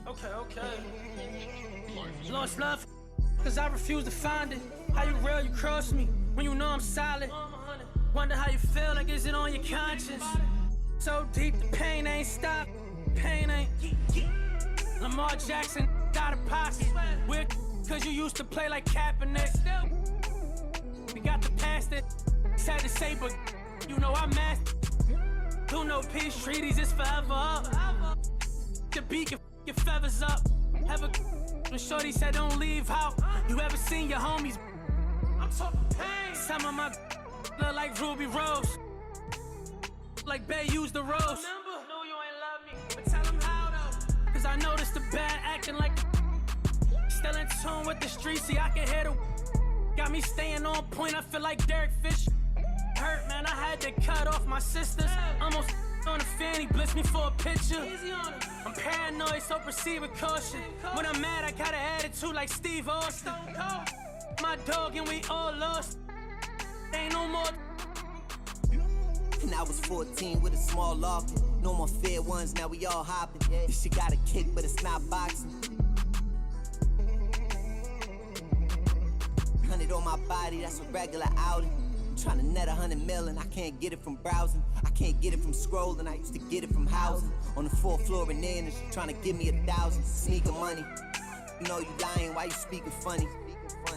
Okay. Lost love, cause I refuse to find it. How you real, you cross me, when you know I'm solid. Wonder how you feel, like is it on your conscience? So deep, the pain ain't stopped. Pain ain't. Lamar Jackson, got a posse. Weird, cause you used to play like Kaepernick. We got the past it, sad to say, but you know I'm master. Do no peace treaties, it's forever up. The beat your feathers up. Have a when shorty said don't leave out. You ever seen your homies? I'm talking pain. Some of my look like Ruby Rose, like Bay used the rose. No, you ain't love me, but tell them how though. Cause I noticed the bad acting like still in tune with the streets. See, I can hear the got me staying on point. I feel like Derek Fisher. Hurt, man, I had to cut off my sisters. Almost on a fanny, blitz me for a picture. I'm paranoid, so proceed with caution. When I'm mad, I got an attitude like Steve Austin. My dog and we all lost. Ain't no more. And I was 14 with a small locket. No more fair ones, now we all hopping. This shit got a kick, but it's not boxing. 100 on my body, that's a regular outing. I'm trying to net 100 million, I can't get it from browsing. I can't get it from scrolling, I used to get it from housing. On the 4th floor in there, and she trying to give me 1,000. Sneaking money. You know you lying, why you speaking funny?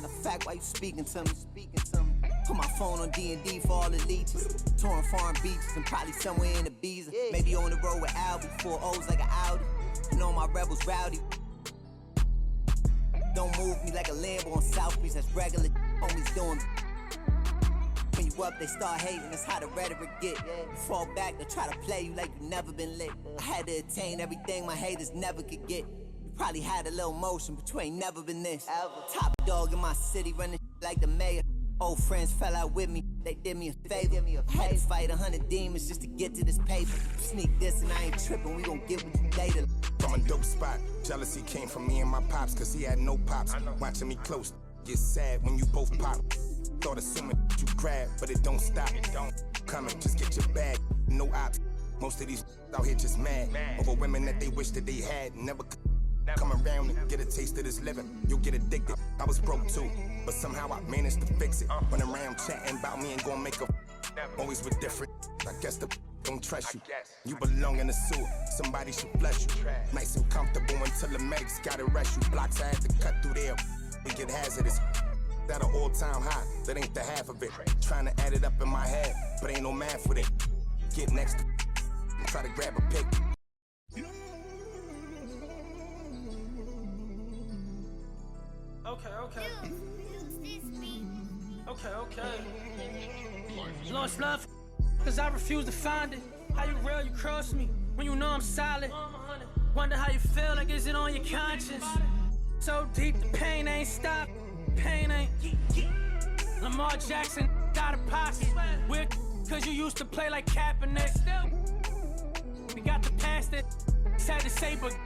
The fact, why you speaking to me? Put my phone on D&D for all the leeches. Touring foreign beaches and probably somewhere in Ibiza. Maybe on the road with Albie, 4 O's like an Audi. You know my rebels rowdy. Don't move me like a Lambo on South Beach, that's regular homies doing. When you up, they start hating, that's how the rhetoric get. You fall back, they try to play you like you never been lit. I had to attain everything my haters never could get. You probably had a little motion, but you ain't never been this. Top dog in my city, running like the mayor. Old friends fell out with me, they did me a favor. I had to fight 100 demons just to get to this paper. You sneak this and I ain't tripping, we gon' get with you later. From a dope spot, jealousy came from me and my pops, cause he had no pops. Watching me close, get sad when you both pop. Thought assuming you grab, but it don't stop. Coming, just get your bag, no ops. Most of these out here just mad over women that they wish that they had. Never come around and get a taste of this living. You'll get addicted. I was broke too, but somehow I managed to fix it. Run around chatting about me and gon' make a always with different. I guess the don't trust you. You belong in the sewer, somebody should flush you. Nice and comfortable until the medics gotta rush you. Blocks I had to cut through there, it get hazardous. That an all-time high, that ain't the half of it. Trying to add it up in my head, but ain't no math with it. Get next to try to grab a pick. Okay. Lost love, cause I refuse to find it. How you real, you cross me, when you know I'm solid. Wonder how you feel, like is it on your conscience? So deep, the pain ain't stopped. Pain ain't. Lamar Jackson, got a posse. Weird, cause you used to play like Kaepernick. We got the past it, sad to say, but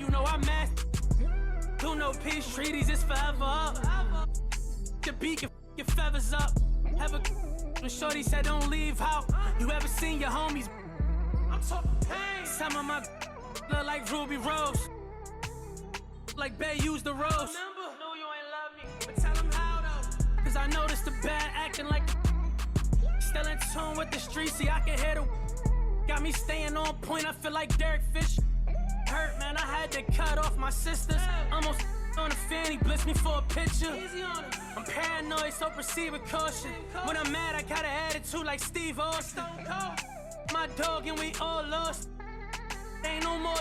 you know I'm master. Do no peace treaties, it's forever up. The beat your feathers up. Have a when shorty said don't leave out. You ever seen your homies? I'm talking pain. Some of my look like Ruby Rose, like Bay used the rose. No, you ain't love me, but tell them how though. Cause I noticed the bad acting like still in tune with the streets. See, I can hear the got me staying on point. I feel like Derek Fisher. Hurt, man, I had to cut off my sisters. Almost on a fanny, blitz me for a picture. I'm paranoid, so proceed with caution. When I'm mad, I got an attitude like Steve Austin. My dog and we all lost. Ain't no more.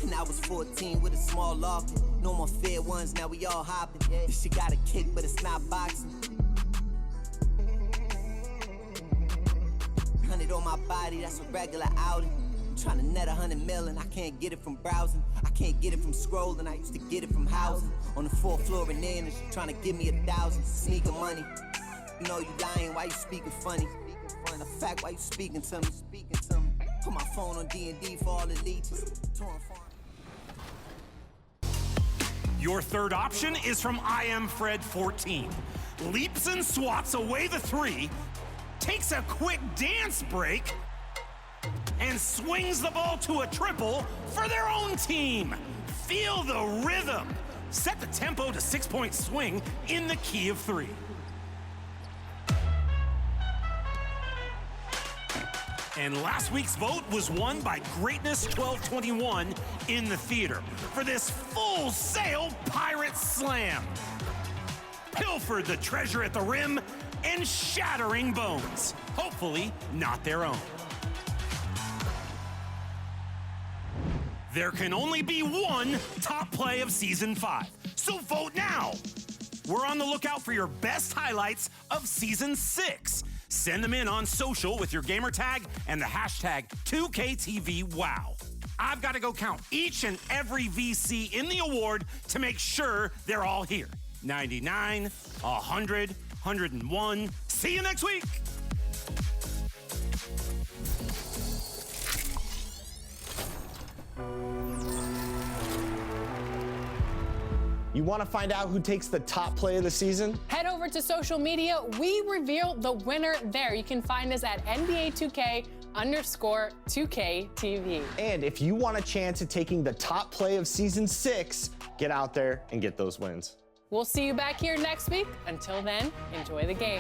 And I was 14 with a small locket. No more fair ones, now we all hopping. This shit got a kick, but it's not boxing. 100 on my body, that's a regular outing. I'm trying to net 100 million, I can't get it from browsing. I can't get it from scrolling, I used to get it from housing. On the 4th floor in there, and she trying to give me 1,000. Sneaking money. You know you lying, why you speaking funny? The fact, why you speaking to me? Put my phone on D&D for all the leeches. Your third option is from I Am Fred 14. Leaps and swats away the 3, takes a quick dance break, and swings the ball to a triple for their own team. Feel the rhythm. Set the tempo to 6-point swing in the key of 3. And last week's vote was won by Greatness 1221 in the theater for this Full Sail Pirate Slam. Pilfered the treasure at the rim and shattering bones. Hopefully not their own. There can only be one top play of Season 5, so vote now. We're on the lookout for your best highlights of Season 6. Send them in on social with your gamer tag and the hashtag 2KTVWow. I've got to go count each and every VC in the award to make sure they're all here. 99, 100, 101. See you next week. You want to find out who takes the top play of the season? Head over to social media. We reveal the winner there. You can find us at NBA2K_2KTV. And if you want a chance at taking the top play of season 6, get out there and get those wins. We'll see you back here next week. Until then, enjoy the game.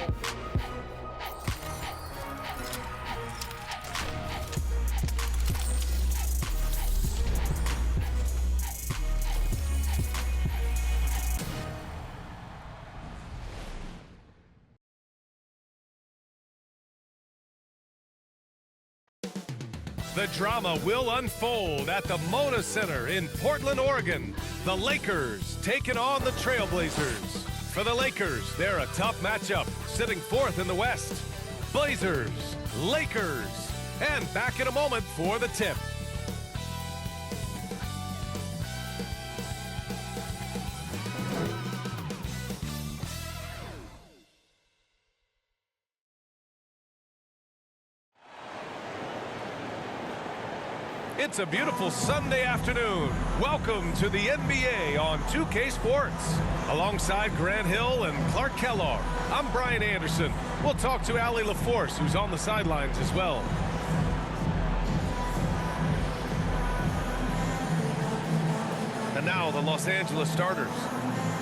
The drama will unfold at the Mona Center in Portland, Oregon. The Lakers taking on the Trailblazers. For the Lakers, they're a tough matchup, sitting 4th in the West. Blazers, Lakers, and back in a moment for the tip. It's a beautiful Sunday afternoon. Welcome to the NBA on 2K Sports. Alongside Grant Hill and Clark Kellogg, I'm Brian Anderson. We'll talk to Allie LaForce, who's on the sidelines as well. And now the Los Angeles starters.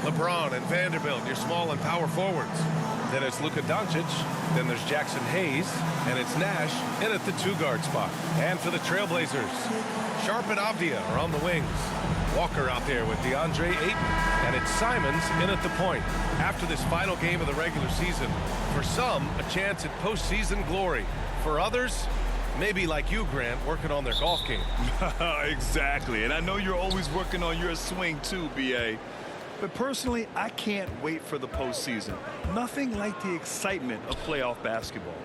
LeBron and Vanderbilt, your small and power forwards. Then it's Luka Doncic, then there's Jackson Hayes, and it's Nash in at the 2-guard spot. And for the Trailblazers, Sharp and Avdia are on the wings. Walker out there with DeAndre Ayton, and it's Simons in at the point. After this final game of the regular season, for some, a chance at postseason glory. For others, maybe like you, Grant, working on their golf game. Exactly, and I know you're always working on your swing too, B.A. But personally, I can't wait for the postseason. Nothing like the excitement of playoff basketball.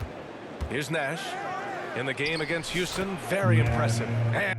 Here's Nash in the game against Houston. Very impressive. And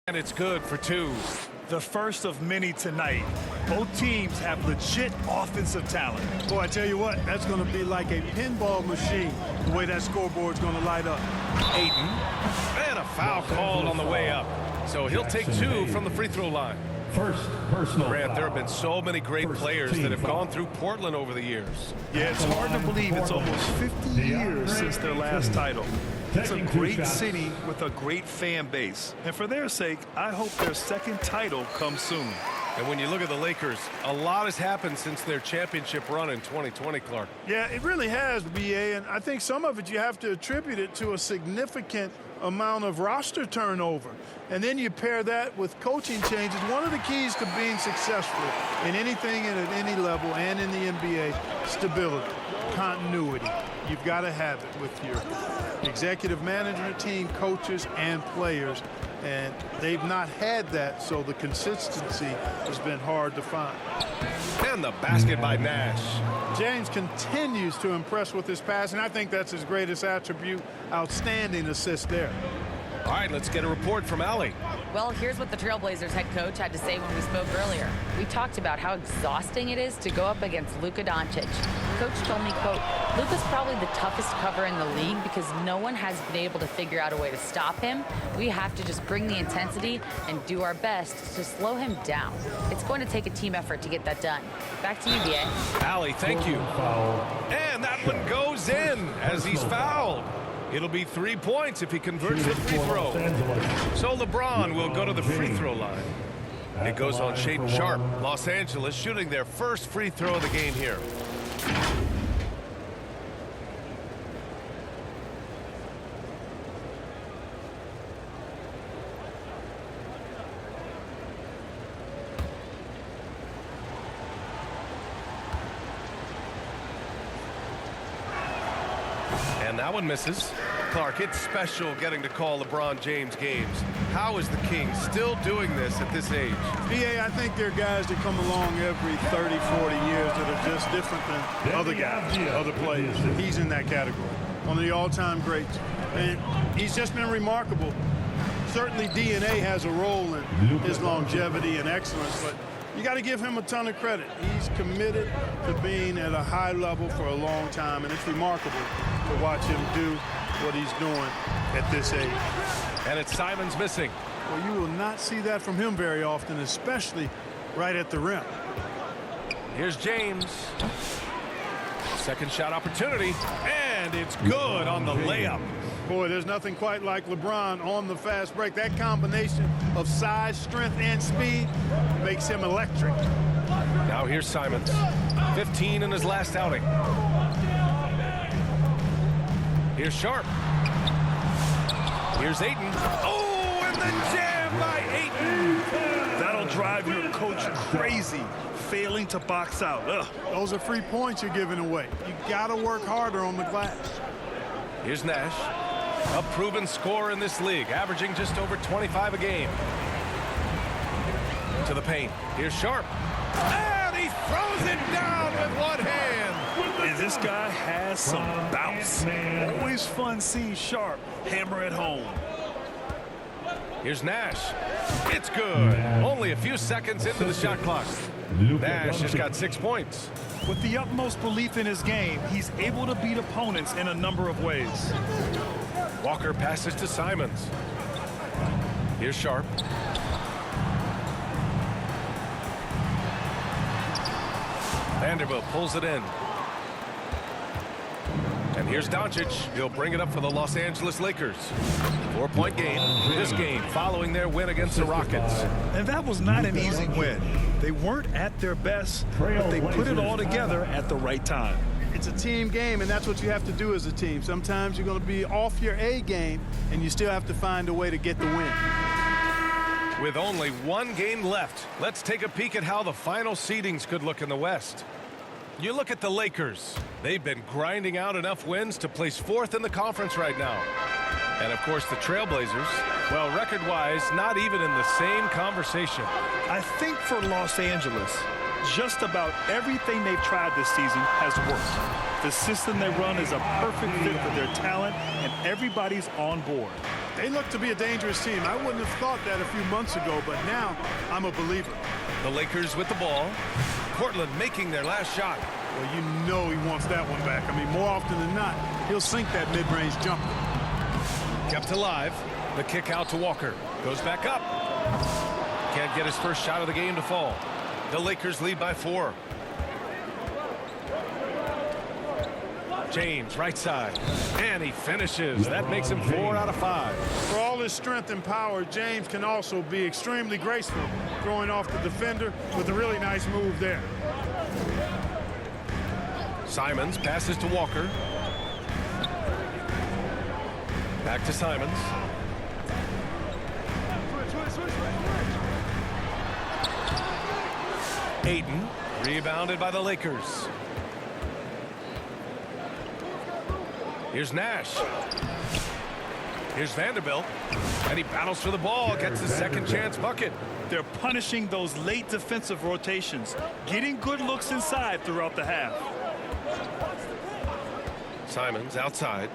And it's good for 2. The first of many tonight. Both teams have legit offensive talent. Boy, I tell you what, that's going to be like a pinball machine, the way that scoreboard's going to light up. Ayton. And a foul called on the way up. So he'll take 2 from the free throw line. First personal Grant, foul. there have been so many great players that have gone through Portland over the years. Yeah, it's hard to believe it's almost 50 years since their last title. It's a great city with a great fan base. And for their sake, I hope their second title comes soon. And when you look at the Lakers, a lot has happened since their championship run in 2020, Clark. Yeah, it really has, BA, and I think some of it you have to attribute it to a significant amount of roster turnover. And then you pair that with coaching changes. One of the keys to being successful in anything and at any level and in the NBA, stability, continuity. You've got to have it with your executive management team, coaches, and players. And they've not had that, so the consistency has been hard to find. And the basket by Nash. James continues to impress with his passing. I think that's his greatest attribute. Outstanding assist there. All right, let's get a report from Allie. Well, here's what the Trailblazers head coach had to say when we spoke earlier. We talked about how exhausting it is to go up against Luka Doncic. Coach told me, quote, Luka's probably the toughest cover in the league because no one has been able to figure out a way to stop him. We have to just bring the intensity and do our best to slow him down. It's going to take a team effort to get that done. Back to you, B.A. Allie, thank you. And that one goes in as he's fouled. It'll be 3 points if he converts the free throw. So LeBron will go to the free throw line. It goes on Shaedon Sharpe. Los Angeles shooting their first free throw of the game here. And that one misses. Clark, it's special getting to call LeBron James games. How is the King still doing this at this age? BA, I think there are guys that come along every 30, 40 years that are just different than other guys, other players. He's in that category, one of the all-time greats. And he's just been remarkable. Certainly DNA has a role in his longevity and excellence, but you got to give him a ton of credit. He's committed to being at a high level for a long time, and it's remarkable to watch him do what he's doing at this age. And it's Simons missing. Well, you will not see that from him very often, especially right at the rim. Here's James. Second shot opportunity, and it's good on the layup. Boy, there's nothing quite like LeBron on the fast break. That combination of size, strength, and speed makes him electric. Now here's Simons. 15 in his last outing. Here's Sharpe. Here's Ayton. Oh, and the jam by Ayton. That'll drive your coach crazy, failing to box out. Ugh. Those are free points you're giving away. You got to work harder on the glass. Here's Nash, a proven scorer in this league, averaging just over 25 a game. To the paint. Here's Sharpe. And he throws it down with one hand. And this guy has some bounce. Always fun seeing Sharpe hammer it home. Here's Nash. It's good. Only a few seconds into the shot clock. Nash has got 6 points. With the utmost belief in his game, he's able to beat opponents in a number of ways. Walker passes to Simons. Here's Sharpe. Vanderbilt pulls it in. And here's Doncic. He'll bring it up for the Los Angeles Lakers. 4-point game. This game following their win against the Rockets. And that was not an easy win. They weren't at their best, but they put it all together at the right time. It's a team game, and that's what you have to do as a team. Sometimes you're going to be off your A game, and you still have to find a way to get the win. With only one game left, let's take a peek at how the final seedings could look in the West. You look at the Lakers. They've been grinding out enough wins to place 4th in the conference right now. And, of course, the Trailblazers, well, record-wise, not even in the same conversation. I think for Los Angeles, just about everything they've tried this season has worked. The system they run is a perfect fit for their talent, and everybody's on board. They look to be a dangerous team. I wouldn't have thought that a few months ago, but now I'm a believer. The Lakers with the ball. Portland making their last shot. Well, you know he wants that one back. I mean, more often than not, he'll sink that mid-range jumper. Kept alive. The kick out to Walker. Goes back up. Can't get his first shot of the game to fall. The Lakers lead by 4. James, right side. And he finishes. That makes him 4 out of 5. For all his strength and power, James can also be extremely graceful, throwing off the defender with a really nice move there. Simons passes to Walker. Back to Simons. Ayton, rebounded by the Lakers. Here's Nash. Here's Vanderbilt. And he battles for the ball, gets his second chance bucket. They're punishing those late defensive rotations, getting good looks inside throughout the half. Simons outside.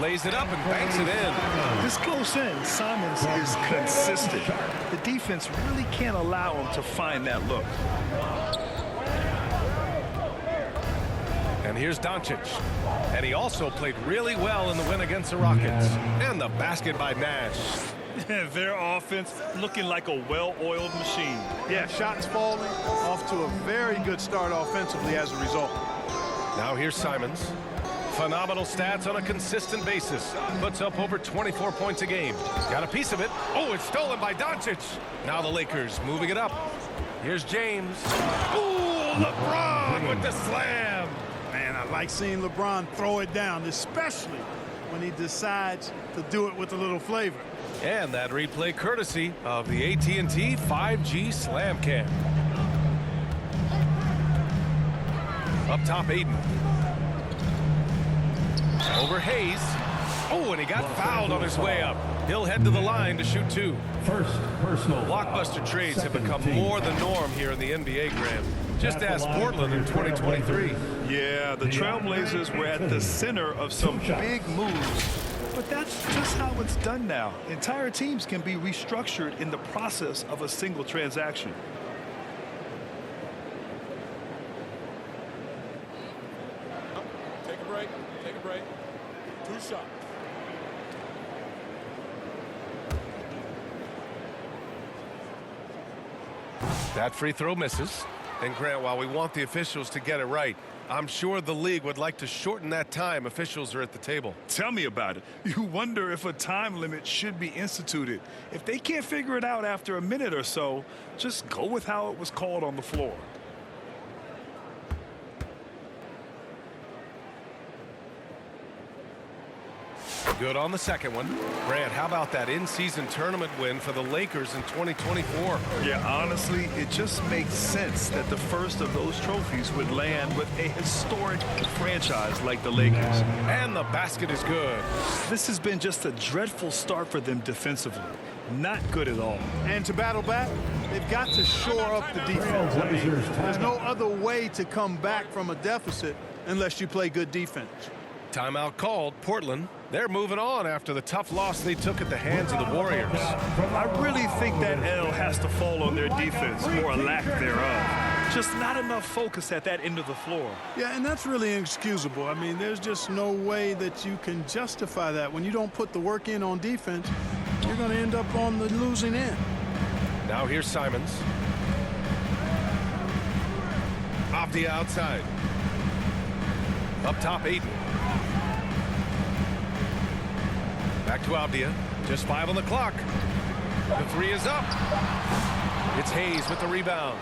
Lays it up and banks it in. This close in, Simons is consistent. The defense really can't allow him to find that look. And here's Doncic. And he also played really well in the win against the Rockets. And the basket by Nash. Their offense looking like a well-oiled machine. Yeah, shots falling, off to a very good start offensively as a result. Now here's Simons. Phenomenal stats on a consistent basis. Puts up over 24 points a game. Got a piece of it. Oh, it's stolen by Doncic. Now the Lakers moving it up. Here's James. Ooh, LeBron with the slam. Man, I like seeing LeBron throw it down, especially when he decides to do it with a little flavor. And that replay courtesy of the AT&T 5G Slam Cam. Up top, Ayton. Over Hayes. Oh, and he got fouled on his way up. He'll head to the line to shoot 2. First personal. Blockbuster trades have become more the norm here in the NBA, Graham. Just ask Portland in 2023. Yeah, the Trailblazers were at the center of some big moves. But that's just how it's done now. Entire teams can be restructured in the process of a single transaction. Take a break. Take a break. 2 shots. That free throw misses. And Grant, while we want the officials to get it right, I'm sure the league would like to shorten that time officials are at the table. Tell me about it. You wonder if a time limit should be instituted. If they can't figure it out after a minute or so, just go with how it was called on the floor. Good on the second one. Grant, how about that in-season tournament win for the Lakers in 2024? Yeah, honestly, it just makes sense that the first of those trophies would land with a historic franchise like the Lakers. And the basket is good. This has been just a dreadful start for them defensively. Not good at all. And to battle back, they've got to shore up the defense. I mean, there's no other way to come back from a deficit unless you play good defense. Timeout called. Portland, they're moving on after the tough loss they took at the hands of the Warriors. I really think that L has to fall on their defense, or a lack thereof. Just not enough focus at that end of the floor. Yeah, and that's really inexcusable. I mean, there's just no way that you can justify that. When you don't put the work in on defense, you're going to end up on the losing end. Now here's Simons. Off the outside. Up top, Ayton. Back to Avdia. Just 5 on the clock. The 3 is up. It's Hayes with the rebound.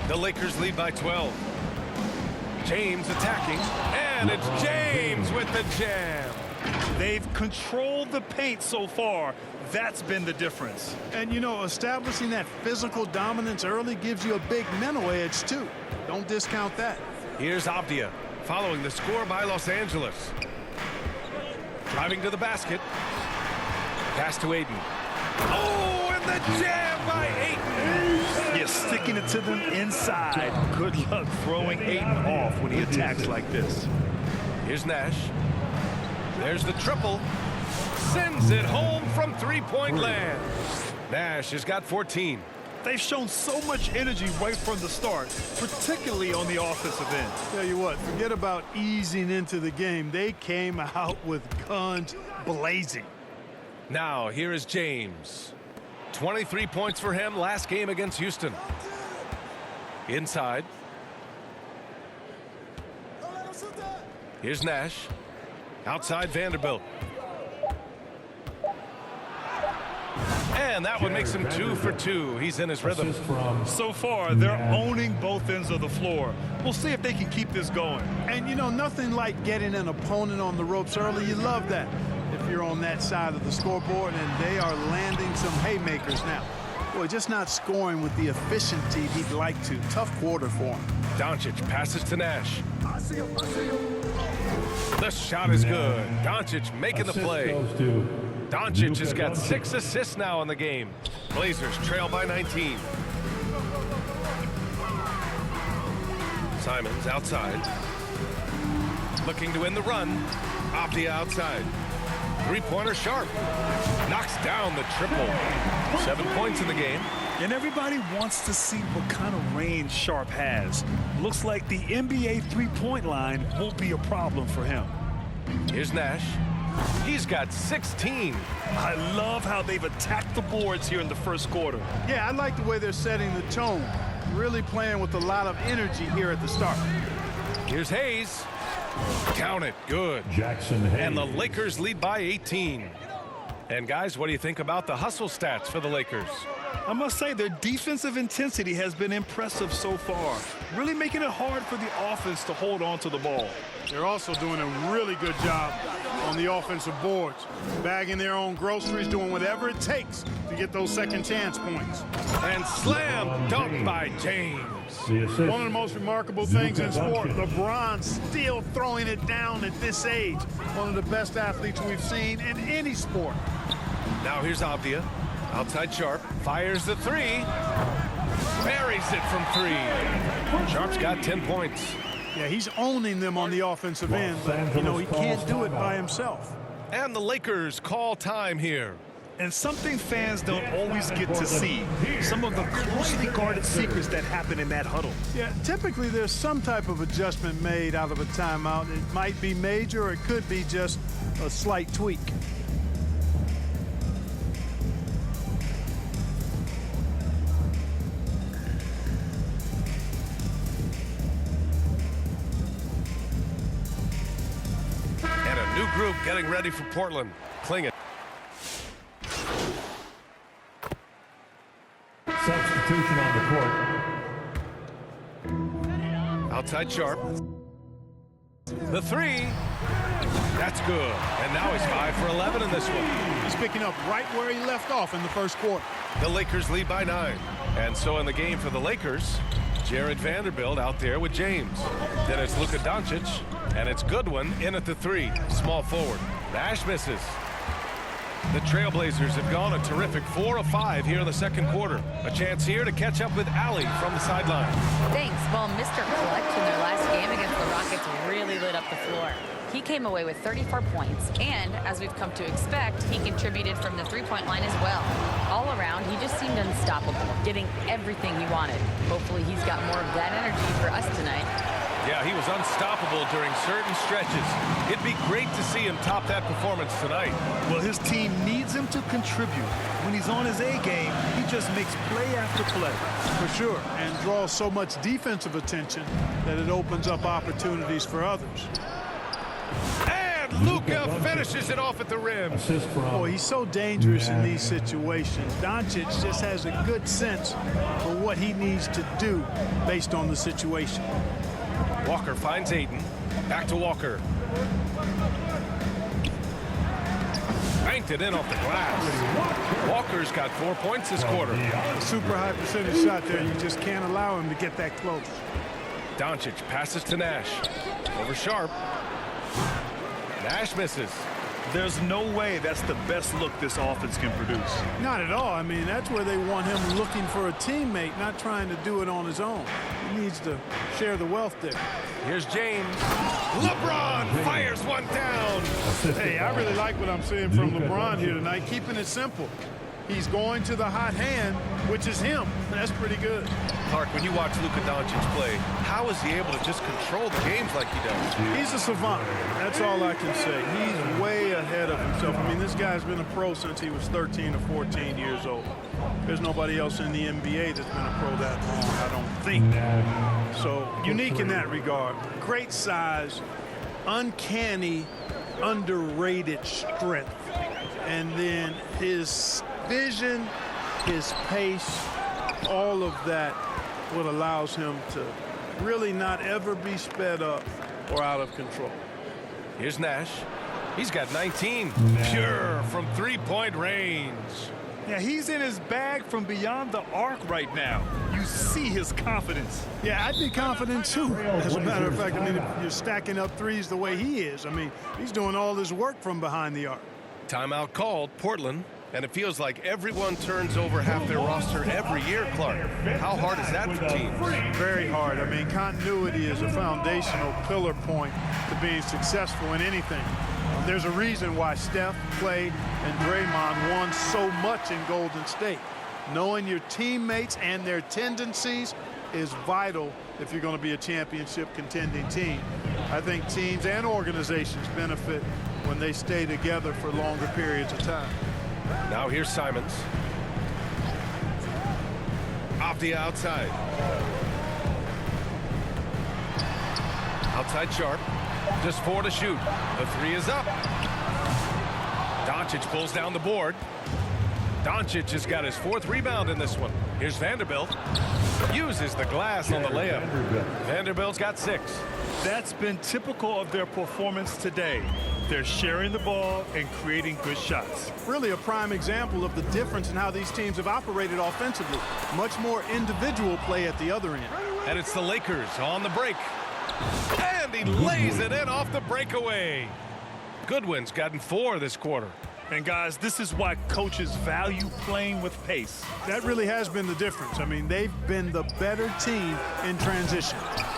The Lakers lead by 12. James attacking. And it's James with the jam. They've controlled the paint so far. That's been the difference. And, you know, establishing that physical dominance early gives you a big mental edge, too. Don't discount that. Here's Avdia following the score by Los Angeles. Driving to the basket. Pass to Ayton. Oh, and the jam by Ayton. You're sticking it to them inside. Good luck throwing Ayton off when he attacks like this. Here's Nash. There's the triple. sends it home from three-point land. Nash has got 14. They've shown so much energy right from the start, particularly on the offensive end. Tell you what, forget about easing into the game. They came out with guns blazing. Now, here is James. 23 points for him last game against Houston. Inside. Here's Nash. Outside Vanderbilt. And that one makes him 2 for 2. He's in his rhythm. So far, they're owning both ends of the floor. We'll see if they can keep this going. And, you know, nothing like getting an opponent on the ropes early. You love that if you're on that side of the scoreboard, and they are landing some haymakers now. Boy, just not scoring with the efficiency he'd like to. Tough quarter for him. Doncic passes to Nash. The shot is good. Doncic making the play. Doncic has got 6 assists now in the game. Blazers trail by 19. Simons outside. Looking to win the run. Abdia outside. Three-pointer Sharp. Knocks down the triple. 7 points in the game. And everybody wants to see what kind of range Sharp has. Looks like the NBA three-point line won't be a problem for him. Here's Nash. He's got 16. I love how they've attacked the boards here in the first quarter. Yeah, I like the way they're setting the tone. Really playing with a lot of energy here at the start. Here's Hayes. Count it. Good. Jackson Hayes. And the Lakers lead by 18. And guys, what do you think about the hustle stats for the Lakers? I must say their defensive intensity has been impressive so far, really making it hard for the offense to hold on to the ball. They're also doing a really good job on the offensive boards, bagging their own groceries, doing whatever it takes to get those second chance points. And slam dunk by James. One of the most remarkable things in sport, LeBron still throwing it down at this age. One of the best athletes we've seen in any sport. Now here's Abdia. Outside Sharp. Fires the three. Buries it from 3. Sharp's got 10 points. Yeah, he's owning them on the offensive end, but, you know, he can't do it by himself. And the Lakers call time here. And something fans don't always get to see, some of the closely guarded secrets that happen in that huddle. Yeah, typically there's some type of adjustment made out of a timeout. It might be major, or it could be just a slight tweak. And a new group getting ready for Portland. Clingan. Substitution on the court. Outside Sharp. The 3. That's good. And now he's 5 for 11 in this one. He's picking up right where he left off in the first quarter. The Lakers lead by 9. And so in the game for the Lakers, Jared Vanderbilt out there with James. Then it's Luka Doncic, and it's Goodwin in at the 3. Small forward. Nash misses. The Trailblazers have gone a terrific 4 of 5 here in the second quarter. A chance here to catch up with Allie from the sideline. Thanks. Well, Mr. Clutch in their last game against the Rockets really lit up the floor. He came away with 34 points, and as we've come to expect, he contributed from the three-point line as well. All around, he just seemed unstoppable, getting everything he wanted. Hopefully he's got more of that energy for us tonight. Yeah, he was unstoppable during certain stretches. It'd be great to see him top that performance tonight. Well, his team needs him to contribute. When he's on his A game, he just makes play after play. For sure, and draws so much defensive attention that it opens up opportunities for others. And Luka finishes it off at the rim. Boy, he's so dangerous in these situations. Doncic just has a good sense for what he needs to do based on the situation. Walker finds Ayton. Back to Walker. Banked it in off the glass. Walker's got 4 points this quarter. A super high percentage shot there. You just can't allow him to get that close. Doncic passes to Nash. Over Sharp. Nash misses. There's no way that's the best look this offense can produce. Not at all. I mean, that's where they want him looking for a teammate, not trying to do it on his own. He needs to share the wealth there. Here's James. LeBron fires one down. Hey, I really like what I'm seeing from LeBron here tonight, keeping it simple. He's going to the hot hand, which is him. That's pretty good. Clark, when you watch Luka Doncic play, how is he able to just control the games like he does? He's a savant. That's all I can say. He's way ahead of himself. I mean, this guy's been a pro since he was 13 or 14 years old. There's nobody else in the NBA that's been a pro that long, I don't think. So unique in that regard. Great size, uncanny, underrated strength. And then his vision, his pace, all of that what allows him to really not ever be sped up or out of control. Here's Nash. He's got 19. Pure from three-point range. Yeah, he's in his bag from beyond the arc right now. You see his confidence. Yeah, I'd be confident too. As a matter of fact, I mean, if you're stacking up threes the way he is, I mean, he's doing all this work from behind the arc. Timeout called, Portland. And it feels like everyone turns over half their roster every year, Clark. How hard is that for teams? Very hard. I mean, continuity is a foundational pillar point to being successful in anything. There's a reason why Steph, Clay, and Draymond won so much in Golden State. Knowing your teammates and their tendencies is vital if you're going to be a championship contending team. I think teams and organizations benefit when they stay together for longer periods of time. Now here's Simons. Off the outside. Outside Sharp. Just 4 to shoot. The 3 is up. Doncic pulls down the board. Doncic has got his 4th rebound in this one. Here's Vanderbilt. Uses the glass on the layup. Vanderbilt's got 6. That's been typical of their performance today. They're sharing the ball and creating good shots. Really a prime example of the difference in how these teams have operated offensively. Much more individual play at the other end. And it's the Lakers on the break. And he lays it in off the breakaway. Goodwin's gotten 4 this quarter. And guys, this is why coaches value playing with pace. That really has been the difference. I mean, they've been the better team in transition.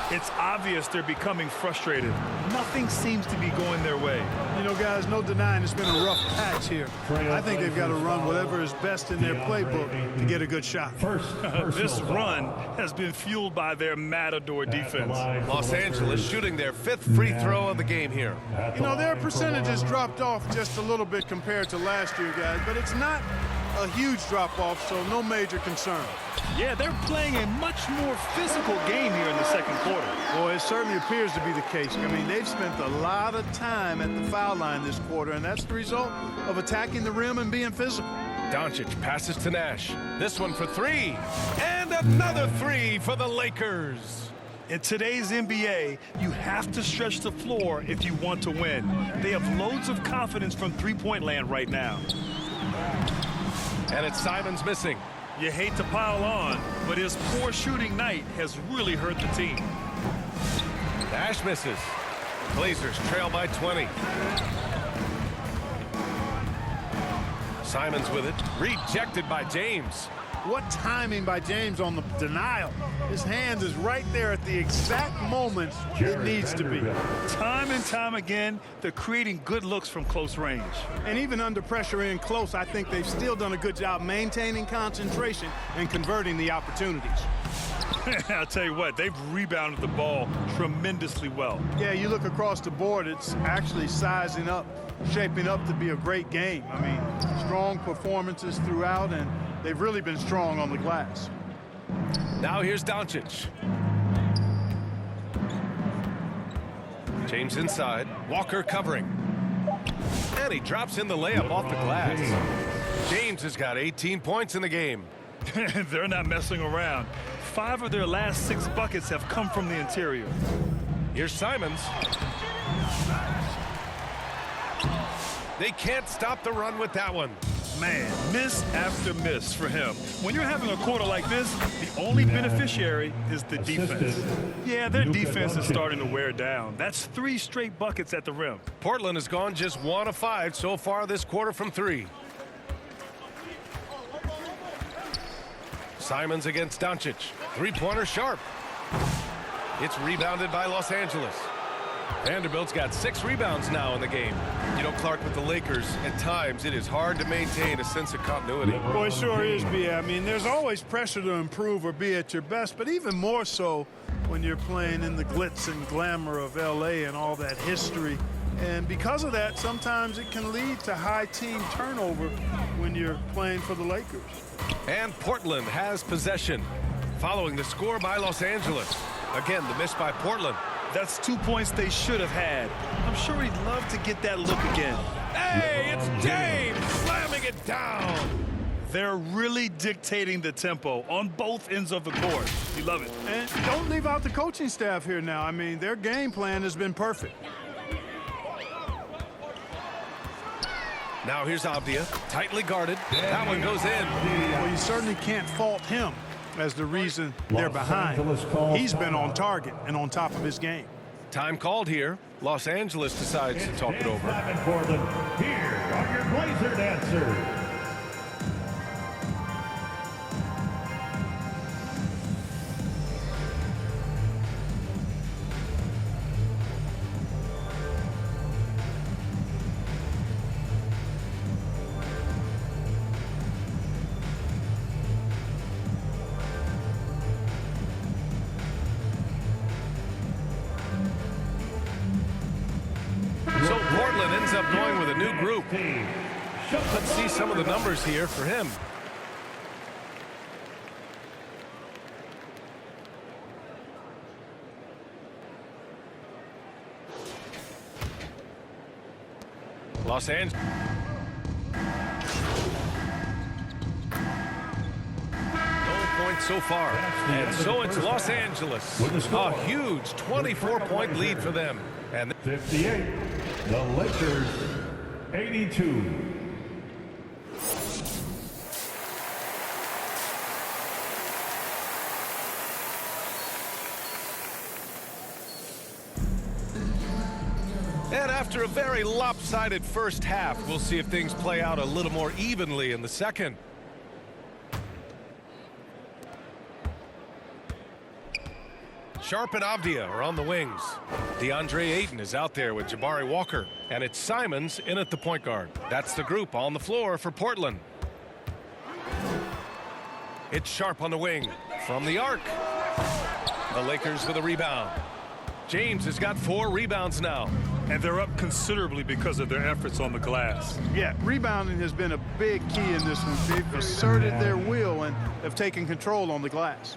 It's obvious they're becoming frustrated. Nothing seems to be going their way. You know, guys, no denying it's been a rough patch here. I think they've got to run whatever is best in their playbook to get a good shot. This run has been fueled by their Matador defense. Los Angeles shooting their 5th free throw of the game here. You know, their percentages dropped off just a little bit compared to last year, guys, but it's not a huge drop-off, so no major concern. Yeah, they're playing a much more physical game here in the second quarter. Well, it certainly appears to be the case. I mean, they've spent a lot of time at the foul line this quarter, and that's the result of attacking the rim and being physical. Doncic passes to Nash. This one for 3. And another 3 for the Lakers. In today's NBA, you have to stretch the floor if you want to win. They have loads of confidence from three-point land right now. And it's Simons missing. You hate to pile on, but his poor shooting night has really hurt the team. Nash misses. Blazers trail by 20. Simons with it. Rejected by James. What timing by James on the denial. His hand is right there at the exact moment it needs to be. Time and time again, they're creating good looks from close range. And even under pressure in close, I think they've still done a good job maintaining concentration and converting the opportunities. I'll tell you what, they've rebounded the ball tremendously well. Yeah, you look across the board, it's actually sizing up, shaping up to be a great game. I mean, strong performances throughout, and they've really been strong on the glass. Now here's Doncic. James inside. Walker covering. And he drops in the layup off the glass. James has got 18 points in the game. They're not messing around. 5 of their last 6 buckets have come from the interior. Here's Simons. They can't stop the run with that one. Man, miss after miss for him. When you're having a quarter like this, the only beneficiary is the defense. Yeah, their defense is starting to wear down. That's 3 straight buckets at the rim. Portland has gone just 1 of 5 so far this quarter from 3. Simons against Doncic. 3-pointer Sharp. It's rebounded by Los Angeles. Vanderbilt's got 6 rebounds now in the game. You know, Clark, with the Lakers, at times it is hard to maintain a sense of continuity. Boy, it sure is, B. I mean, there's always pressure to improve or be at your best, but even more so when you're playing in the glitz and glamour of L.A. and all that history. And because of that, sometimes it can lead to high team turnover when you're playing for the Lakers. And Portland has possession, following the score by Los Angeles. Again, the miss by Portland. That's 2 points they should have had. I'm sure he'd love to get that look again. Hey, it's James slamming it down. They're really dictating the tempo on both ends of the court. You love it. And don't leave out the coaching staff here now. I mean, their game plan has been perfect. Now here's Avdia, tightly guarded. That one goes in. Well, you certainly can't fault him as the reason they're behind. He's been on target and on top of his game. Time called here. Los Angeles decides to talk it over. Here are your Blazer dancers. So Portland ends up going with a new group. Let's see some of the numbers here for him. Los Angeles. No points so far. And so it's Los Angeles. A huge 24-point lead for them. And 58. The Lakers, 82. And after a very lopsided first half, we'll see if things play out a little more evenly in the second. Sharp and Avdia are on the wings. DeAndre Ayton is out there with Jabari Walker. And it's Simons in at the point guard. That's the group on the floor for Portland. It's Sharp on the wing from the arc. The Lakers with a rebound. James has got 4 rebounds now. And they're up considerably because of their efforts on the glass. Yeah, rebounding has been a big key in this one. They've asserted their will and have taken control on the glass.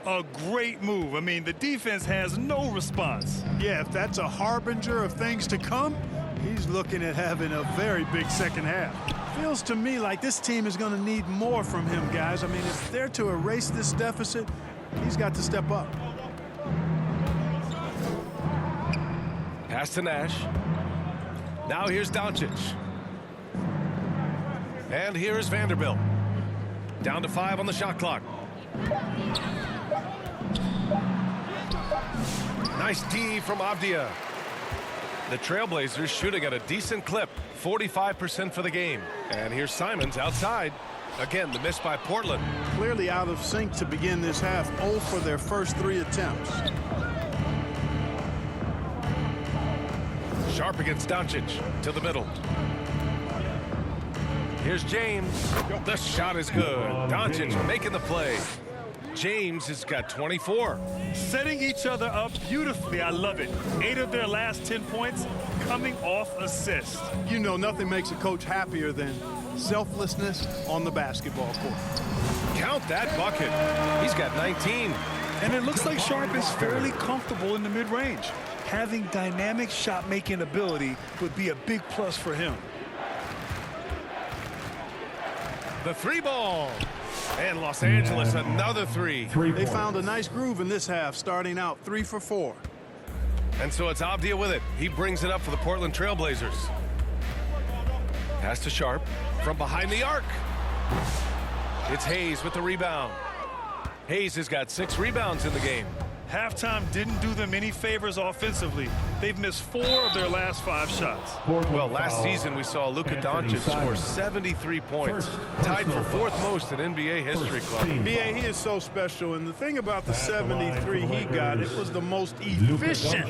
A great move. I mean, the defense has no response. Yeah, if that's a harbinger of things to come, he's looking at having a very big second half. Feels to me like this team is going to need more from him, guys. I mean, if they're to erase this deficit, he's got to step up. Pass to Nash. Now here's Doncic. And here's Vanderbilt. Down to 5 on the shot clock. Nice D from Avdia. The Trailblazers shooting at a decent clip, 45% for the game. And here's Simons outside. Again, the miss by Portland. Clearly out of sync to begin this half, 0 for their first 3 attempts. Sharp against Doncic to the middle. Here's James. The shot is good. Doncic making the play. James has got 24. Setting each other up beautifully. I love it. 8 of their last 10 points coming off assists. You know, nothing makes a coach happier than selflessness on the basketball court. Count that bucket. He's got 19. And it looks like Sharp is fairly comfortable in the mid-range. Having dynamic shot-making ability would be a big plus for him. The 3 ball. And Los Angeles, another 3. They found a nice groove in this half, starting out 3 for 4. And so it's Avdia with it. He brings it up for the Portland Trailblazers. Pass to Sharp from behind the arc. It's Hayes with the rebound. Hayes has got 6 rebounds in the game. Halftime didn't do them any favors offensively. They've missed 4 of their last 5 shots. Well, last season we saw Luka Doncic score 73 points, tied for 4th most in NBA history, Club. B.A., he is so special, and the thing about the 73 he got, it was the most efficient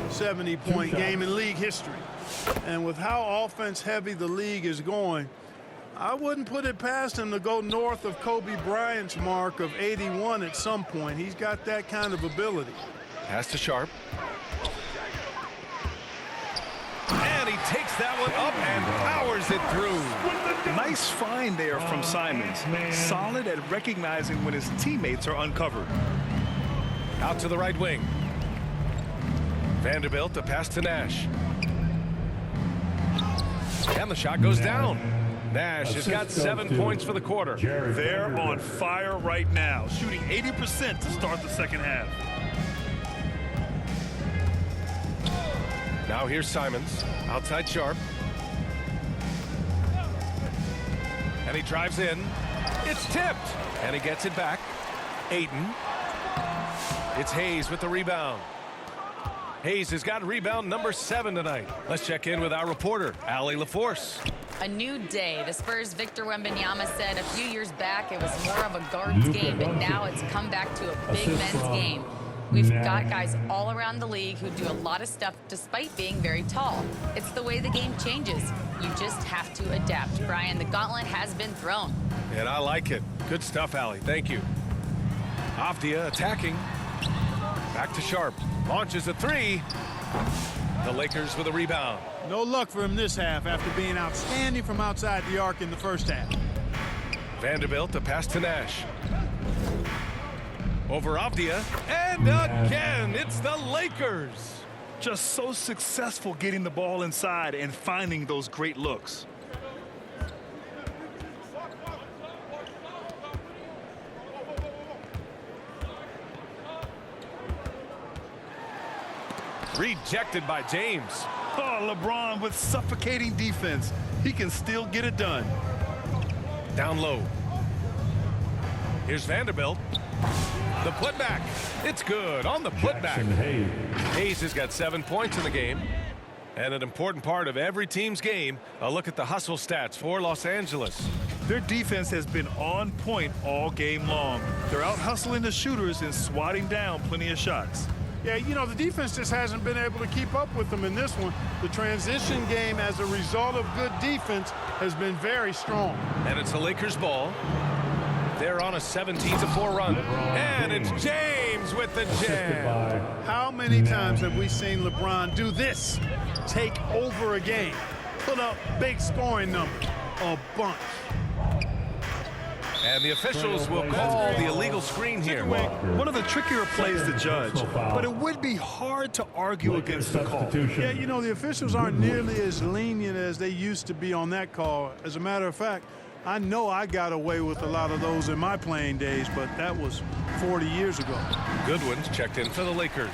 70-point game in league history. And with how offense-heavy the league is going, I wouldn't put it past him to go north of Kobe Bryant's mark of 81 at some point. He's got that kind of ability. Pass to Sharp. And he takes that one up and powers it through. Nice find there from Simons. Solid at recognizing when his teammates are uncovered. Out to the right wing. Vanderbilt, a pass to Nash. And the shot goes down. Nash has got 7 points for the quarter. They're on fire right now, shooting 80% to start the second half. Now here's Simons, outside Sharp. And he drives in. It's tipped. And he gets it back. Ayton. It's Hayes with the rebound. Hayes has got rebound number 7 tonight. Let's check in with our reporter, Allie LaForce. A new day. The Spurs' Victor Wembanyama said a few years back it was more of a guards game, but now it's come back to a big men's game. We've got guys all around the league who do a lot of stuff despite being very tall. It's the way the game changes. You just have to adapt. Brian, the gauntlet has been thrown. And I like it. Good stuff, Allie. Thank you. Avdia attacking. Back to Sharp. Launches a 3. The Lakers with a rebound. No luck for him this half after being outstanding from outside the arc in the first half. Vanderbilt, a pass to Nash. Over Avdia. And again, it's the Lakers. Just so successful getting the ball inside and finding those great looks. Rejected by James. Oh, LeBron with suffocating defense. He can still get it done. Down low. Here's Vanderbilt. The putback. It's good on the putback. Hayes has got 7 points in the game. And an important part of every team's game, a look at the hustle stats for Los Angeles. Their defense has been on point all game long. They're out hustling the shooters and swatting down plenty of shots. Yeah, you know, the defense just hasn't been able to keep up with them in this one. The transition game, as a result of good defense, has been very strong. And it's the Lakers' ball. They're on a 17-4 run. And it's James with the jam. How many times have we seen LeBron do this? Take over a game. Put up big scoring numbers. A bunch. And the officials will call the illegal screen here. One of the trickier plays to judge, but it would be hard to argue against the call. Yeah, you know, the officials aren't nearly as lenient as they used to be on that call. As a matter of fact, I know I got away with a lot of those in my playing days, but that was 40 years ago. Goodwin's checked in for the Lakers.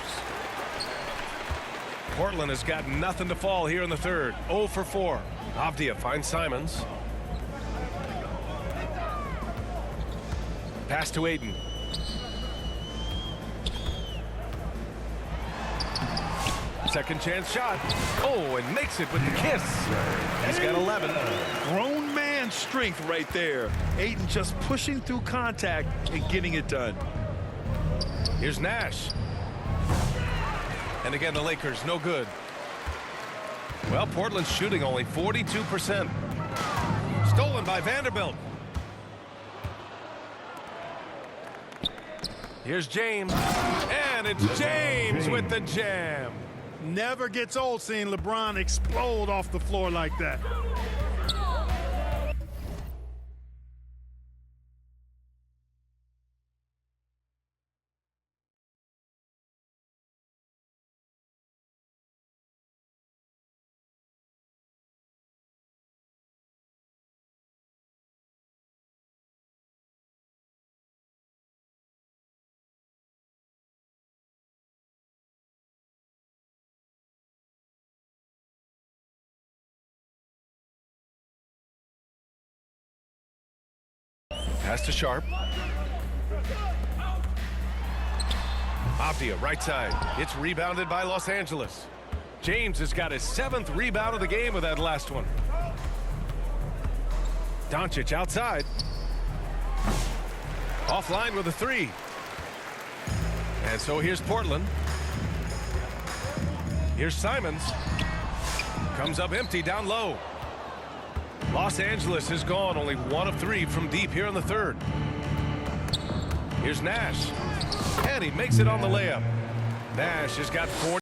Portland has got nothing to fall here in the third. 0 for 4. Avdia finds Simons. Pass to Ayton. Second chance shot. Oh, and makes it with the kiss. He's got 11. Grown man strength right there. Ayton just pushing through contact and getting it done. Here's Nash. And again, the Lakers, no good. Well, Portland's shooting only 42%. Stolen by Vanderbilt. Here's James. And it's James with the jam. Never gets old seeing LeBron explode off the floor like that. Pass to Sharp. Avdia, right side. It's rebounded by Los Angeles. James has got his 7th rebound of the game with that last one. Doncic outside. Offline with a 3. And so here's Portland. Here's Simons. Comes up empty down low. Los Angeles is gone, only 1 of 3 from deep here in the 3rd. Here's Nash. And he makes it on the layup. Nash has got 40.